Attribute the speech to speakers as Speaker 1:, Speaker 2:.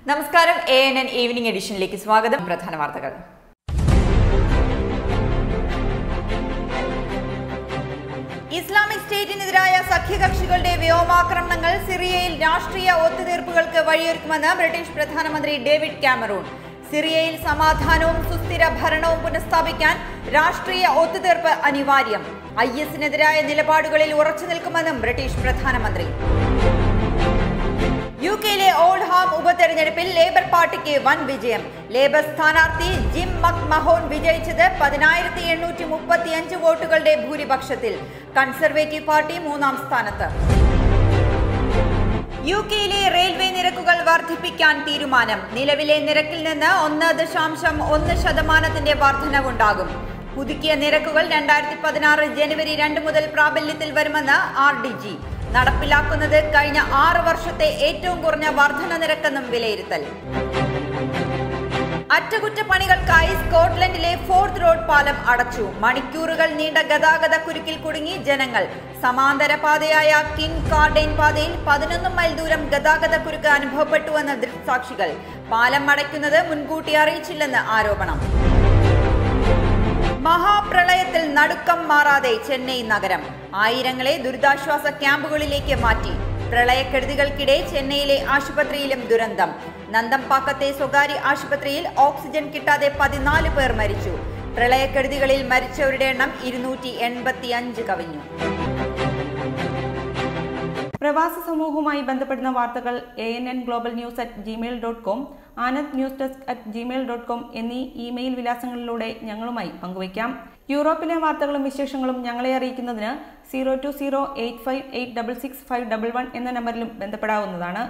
Speaker 1: നമസ്കാരം ANN evening എഡിഷനിലേക്ക് സ്വാഗതം. പ്രധാന വാർത്തകൾ. ഇസ്ലാമിക് സ്റ്റേറ്റിനെതിരായ സഖ്യകക്ഷികളുടെ വ്യോമാക്രമണങ്ങൾ സിറിയയിൽ രാഷ്ട്രീയ ഒത്തുതീർപ്പുകൾക്ക് വഴിയൊരുക്കുമെന്ന് ബ്രിട്ടീഷ് പ്രധാനമന്ത്രി ഡേവിഡ് കാമറൂൺ. സിറിയയിൽ സമാധാനവും സുസ്ഥിര ഭരണവും പുനഃസ്ഥാപിക്കാൻ രാഷ്ട്രീയ ഒത്തുതീർപ്പ് അനിവാര്യം. IS-നെതിരായ നിലപാടുകളിൽ ഉറച്ചു നിൽക്കുമെന്നും ബ്രിട്ടീഷ് പ്രധാനമന്ത്രി. UK-യിലെ ഓൾഡ്ഹാം ഉപതെരഞ്ഞെടുപ്പിൽ ലേബർ പാർട്ടിക്ക് വൻ വിജയം. ലേബർ സ്ഥാനാർത്ഥി ജിം മക്മഹോൺ വിജയിച്ചത് 10,835 വോട്ടുകളുടെ ഭൂരിപക്ഷത്തിൽ. കൺസർവേറ്റീവ് പാർട്ടി മൂന്നാം സ്ഥാനത്ത്. UK-യിലെ റെയിൽവേ നിരക്കുകൾ വർദ്ധിപ്പിക്കാൻ തീരുമാനം. നിലവിലെ നിരക്കിൽ നിന്ന് 1.1% വർധനവുണ്ടാകും. പുതുക്കിയ നിരക്കുകൾ 2016 ജനുവരി 2 മുതൽ പ്രാബല്യത്തിൽ വരുമെന്ന് RDG. നടപ്പിലാക്കുന്നത് കഴിഞ്ഞ 6 വർഷത്തെ ഏറ്റവും കുറഞ്ഞ വർധന നിരക്കെന്നും വിലയിരുത്തൽ. അറ്റകുറ്റപ്പണികൾക്കായി സ്കോട്ട്ലൻഡിലെ ഫോർത്ത് റോഡ് പാലം അടച്ചു. മണിക്കൂറുകൾ നീണ്ട ഗതാഗത കുരുക്കിൽ കുടുങ്ങി ജനങ്ങൾ. സമാന്തര പാതയായ കിങ് കാർഡെയിൻ പാതയിൽ 11 മൈൽ ദൂരം ഗതാഗത കുരുക്ക് അനുഭവപ്പെട്ടുവെന്ന് ദൃക്സാക്ഷികൾ. പാലം അടയ്ക്കുന്നത് മുൻകൂട്ടി അറിയിച്ചില്ലെന്ന് ആരോപണം. മഹാപ്രളയത്തിൽ നടുക്കം മാറാതെ ചെന്നൈ നഗരം. ആയിരങ്ങളെ ദുരിതാശ്വാസ ക്യാമ്പുകളിലേക്ക് മാറ്റി. പ്രളയക്കെടുതികൾക്കിടെ ചെന്നൈയിലെ ആശുപത്രിയിലും ദുരന്തം. നന്തംപാക്കത്തെ സ്വകാര്യ ആശുപത്രിയിൽ ഓക്സിജൻ കിട്ടാതെ 14 പേർ മരിച്ചു. പ്രളയക്കെടുതികളിൽ മരിച്ചവരുടെ എണ്ണം 285 കവിഞ്ഞു.
Speaker 2: പ്രവാസ സമൂഹവുമായി ബന്ധപ്പെടുന്ന വാർത്തകൾ ANN Global News @gmail.com, Anand news desk @gmail.com എന്നീ ഇമെയിൽ വിലാസങ്ങളിലൂടെ ഞങ്ങളുമായി പങ്കുവയ്ക്കാം. യൂറോപ്പിലെ വാർത്തകളും വിശേഷങ്ങളും ഞങ്ങളെ അറിയിക്കുന്നതിന് 02085866511 എന്ന നമ്പറിലും ബന്ധപ്പെടാവുന്നതാണ്.